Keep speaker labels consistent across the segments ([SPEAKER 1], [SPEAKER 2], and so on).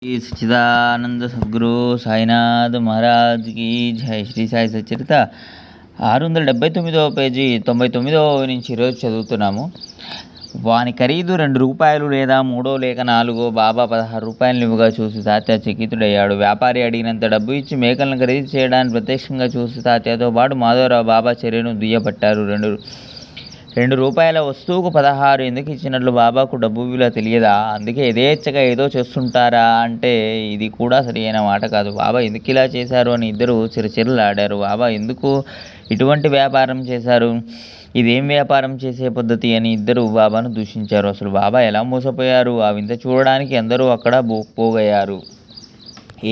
[SPEAKER 1] శ్రీ సచ్చిదానంద సద్గురు సాయినాథ్ మహారాజ్ కి జై. శ్రీ సాయి సచరిత 679వ పేజీ 99వ నుంచి ఈరోజు చదువుతున్నాము. వాని ఖరీదు 2 రూపాయలు లేదా 3 లేక 4. బాబా 16 రూపాయలు ఇవ్వగా చూసి తాత్య చకితుడయ్యాడు. వ్యాపారి అడిగినంత డబ్బు ఇచ్చి మేకలను ఖరీదు చేయడాన్ని ప్రత్యక్షంగా చూసి తాత్యతో పాటు మాధవరావు బాబా చర్యను దుయ్యబట్టారు. 2 రూపాయల వస్తువుకు 16 ఎందుకు ఇచ్చినట్లు బాబాకు డబ్బు విలువ తెలియదా? అందుకే యథేచ్ఛగా ఏదో చేస్తుంటారా అంటే ఇది కూడా సరియైన మాట కాదు. బాబా ఎందుకు ఇలా చేశారు అని ఇద్దరు చిరచిరలాడారు. బాబా ఎందుకు ఇటువంటి వ్యాపారం చేశారు, ఇదేం వ్యాపారం చేసే పద్ధతి అని ఇద్దరు బాబాను దూషించారు. అసలు బాబా ఎలా మోసపోయారు? ఆ వింత చూడడానికి అందరూ అక్కడ పోగయ్యారు.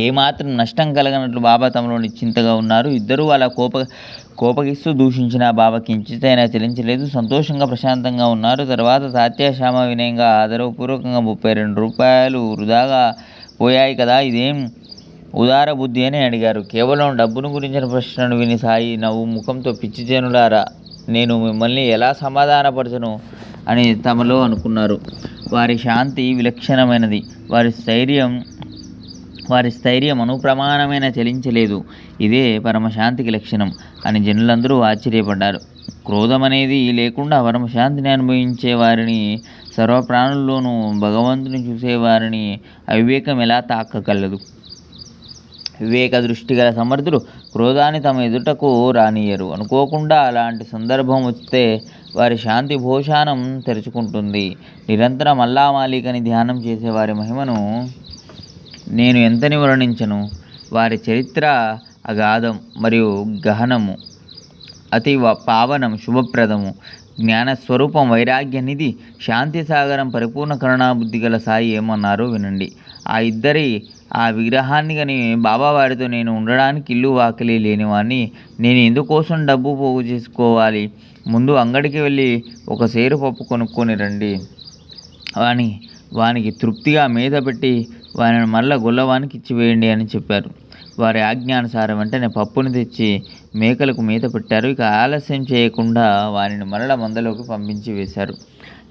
[SPEAKER 1] ఏమాత్రం నష్టం కలగనట్లు బాబా తమలో నిశ్చింతగా ఉన్నారు. ఇద్దరూ అలా కోపగిస్తూ దూషించిన బాబా కించితైనా చెల్లించలేదు. సంతోషంగా ప్రశాంతంగా ఉన్నారు. తర్వాత తాత్య శ్యామ వినయంగా ఆదరవపూర్వకంగా 32 రూపాయలు వృధాగా పోయాయి కదా, ఇదేం ఉదార బుద్ధి అని అడిగారు. కేవలం డబ్బును గురించిన ప్రశ్నను విని సాయి నవ్వు ముఖంతో పిచ్చి జనులారా, నేను మిమ్మల్ని ఎలా సమాధానపరచను అని తమలో అనుకున్నారు. వారి శాంతి విలక్షణమైనది. వారి స్థైర్యం అనుప్రమాణమైన చలించలేదు. ఇదే పరమశాంతికి లక్షణం అని జనులందరూ ఆశ్చర్యపడ్డారు. క్రోధం అనేది లేకుండా పరమశాంతిని అనుభవించే వారిని, సర్వప్రాణుల్లోనూ భగవంతుని చూసేవారిని అవివేకం ఎలా తాకగలదు? వివేక దృష్టి గల సమర్థులు క్రోధాన్ని తమ ఎదుటకు రానియరు. అనుకోకుండా అలాంటి సందర్భం వస్తే వారి శాంతి భోషానం తెరుచుకుంటుంది. నిరంతరం అల్లా మాలికని ధ్యానం చేసే వారి మహిమను నేను ఎంతని వర్ణించను. వారి చరిత్ర అగాధం మరియు గహనము, అతి పావనం, శుభప్రదము, జ్ఞానస్వరూపం, వైరాగ్యనిధి, శాంతి సాగరం, పరిపూర్ణ కరుణాబుద్ధి గల సాయి ఏమన్నారో వినండి. ఆ ఇద్దరి ఆ విగ్రహాన్ని కానీ బాబా వారితో, నేను ఉండడానికి ఇల్లు వాకిలి లేనివాడిని, నేను ఎందుకోసం డబ్బు పోగు చేసుకోవాలి? ముందు అంగడికి వెళ్ళి 1 సేరు పప్పు కొనుక్కొని రండి, వానికి తృప్తిగా మేత పెట్టి వారిని మరల గొల్లవానికి ఇచ్చివేయండి అని చెప్పారు. వారి ఆజ్ఞానుసారం వెంటనే పప్పుని తెచ్చి మేకలకు మేత పెట్టారు. ఇక ఆలస్యం చేయకుండా వారిని మరల మందలోకి పంపించి వేశారు.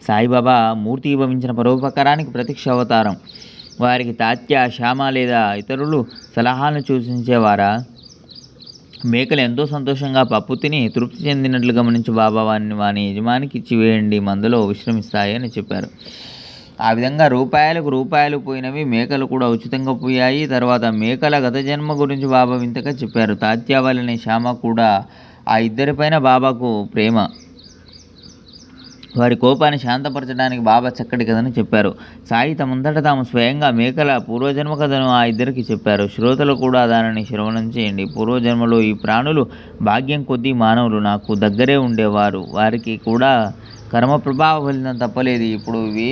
[SPEAKER 1] సాయిబాబా మూర్తిభవించిన పరోపకారానికి ప్రత్యక్ష అవతారం. వారికి తాత్య, శ్యామ లేదా ఇతరులు సలహాలను సూచించేవారా? మేకలు ఎంతో సంతోషంగా పప్పు తిని తృప్తి చెందినట్లు గమనించి బాబా వాని యజమానికి ఇచ్చివేయండి, మందలో విశ్రమిస్తాయి అని చెప్పారు. ఆ విధంగా రూపాయలు పోయినవి, మేకలు కూడా ఉచితంగా పోయాయి. తర్వాత మేకల గత జన్మ గురించి బాబా వింతగా చెప్పారు. తాత్య వల్లనే శ్యామ కూడా ఆ ఇద్దరిపైన బాబాకు ప్రేమ. వారి కోపాన్ని శాంతపరచడానికి బాబా చక్కటి కథను చెప్పారు. సాయి తమంతట తాము స్వయంగా మేకల పూర్వజన్మ కథను ఆ ఇద్దరికి చెప్పారు. శ్రోతలు కూడా దానిని శ్రవణం చేయండి. పూర్వజన్మలో ఈ ప్రాణులు భాగ్యం కొద్దీ మానవులు నాకు దగ్గరే ఉండేవారు. వారికి కూడా కర్మ ప్రభావ ఫలితం తప్పలేదు. ఇప్పుడు ఇవి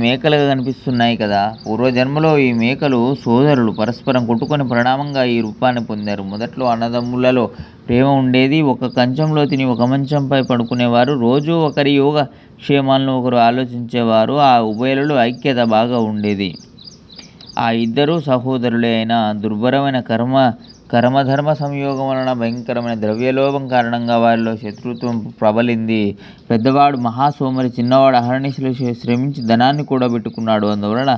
[SPEAKER 1] మేకలుగా కనిపిస్తున్నాయి కదా. పూర్వజన్మలో ఈ మేకలు సోదరులు పరస్పరం కొట్టుకొని పరిణామంగా ఈ రూపాన్ని పొందారు. మొదట్లో అన్నదమ్ములలో ప్రేమ ఉండేది. ఒక కంచంలో తిని ఒక మంచంపై పడుకునేవారు. రోజు ఒకరి యోగ క్షేమాలను ఒకరు ఆలోచించేవారు. ఆ ఉభయలలో ఐక్యత బాగా ఉండేది. ఆ ఇద్దరు సహోదరులే అయినా దుర్భరమైన కర్మధర్మ సంయోగం వలన భయంకరమైన ద్రవ్యలోభం కారణంగా వారిలో శత్రుత్వం ప్రబలింది. పెద్దవాడు మహాసోమరి, చిన్నవాడు అహర్నిశలు శ్రమించి ధనాన్ని కూడబెట్టుకున్నాడు. అందువలన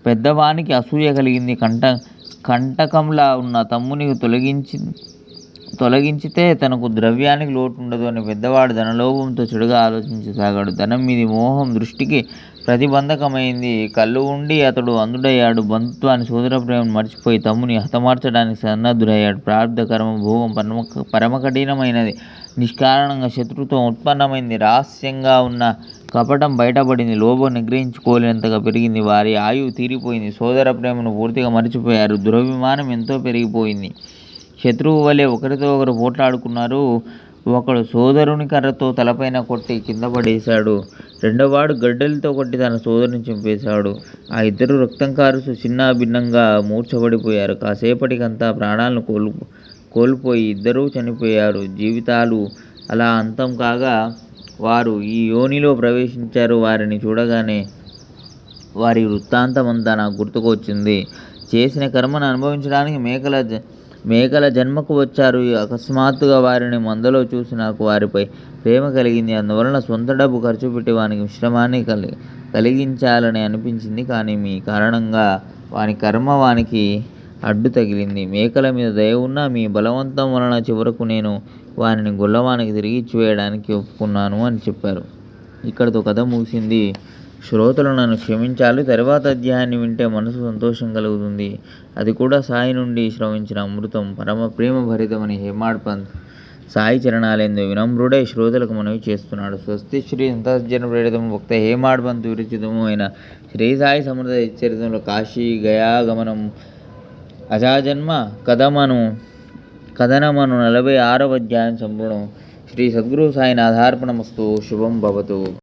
[SPEAKER 1] పెద్దవానికి అసూయ కలిగింది. కంటకంలా ఉన్న తమ్ముని తొలగించితే తనకు ద్రవ్యానికి లోటు ఉండదు అని పెద్దవాడు ధనలోభంతో చెడుగా ఆలోచించసాగాడు. ధనం మీది మోహం దృష్టికి ప్రతిబంధకమైంది. కళ్ళు ఉండి అతడు అంధుడయ్యాడు. బంధుత్వాన్ని, సోదర ప్రేమను మర్చిపోయి తమ్ముని హతమార్చడానికి సన్నద్ధుడయ్యాడు. ప్రారంధ కర్మ భోగం పరమ కఠినమైనది. నిష్కారణంగా శత్రుత్వం ఉత్పన్నమైంది. రహస్యంగా ఉన్న కపటం బయటపడింది. లోభం నిగ్రహించుకోలేనంతగా పెరిగింది. వారి ఆయువు తీరిపోయింది. సోదర ప్రేమను పూర్తిగా మర్చిపోయారు. దురభిమానం ఎంతో పెరిగిపోయింది. శత్రువు వలె ఒకరితో ఒకరు పోట్లాడుకున్నారు. ఒకడు సోదరుని కర్రతో తలపైన కొట్టి కింద పడేశాడు. రెండోవాడు గడ్డలతో కొట్టి తన సోదరుని చంపేశాడు. ఆ ఇద్దరు రక్తం కారుస్తూ చిన్న భిన్నంగా మూర్ఛపడిపోయారు. కాసేపటికంతా ప్రాణాలను కోల్పోయి ఇద్దరూ చనిపోయారు. జీవితాలు అలా అంతం కాగా వారు ఈ యోనిలో ప్రవేశించారు. వారిని చూడగానే వారి వృత్తాంతమంతా నాకు గుర్తుకు వచ్చింది. చేసిన కర్మను అనుభవించడానికి మేకల జన్మకు వచ్చారు. అకస్మాత్తుగా వారిని మందలో చూసి నాకు వారిపై ప్రేమ కలిగింది. అందువలన సొంత డబ్బు ఖర్చు పెట్టి వానికి విశ్రమాన్ని కలిగించాలని అనిపించింది. కానీ మీ కారణంగా వాని కర్మ వానికి అడ్డు తగిలింది. మేకల మీద దయ ఉన్న మీ బలవంతం వలన చివరకు నేను వానిని గొల్లవానికి తిరిగి ఇచ్చివేయడానికి ఒప్పుకున్నాను అని చెప్పారు. ఇక్కడితో కథ ముగిసింది. శ్రోతలు నన్ను క్షమించాలి. తర్వాత అధ్యాయాన్ని వింటే మనసు సంతోషం కలుగుతుంది. అది కూడా సాయి నుండి శ్రవించిన అమృతం, పరమ ప్రేమ భరితమని హేమాడ్ పంత్ సాయి చరణాలయందు వినమ్రుడై శ్రోతలకు మనవి చేస్తున్నాడు. స్వస్తి శ్రీ సంతజన ప్రేరితము భక్త హేమాడ్ పంత్ విరచితము అయిన శ్రీ సాయి సమృద్ధ చరిత్రలో కాశీ గయాగమనం అజాజన్మ కథనమను 46వ అధ్యాయం సంపూర్ణం. శ్రీ సద్గురు సాయినాథార్పణమస్తు. శుభం భవతు.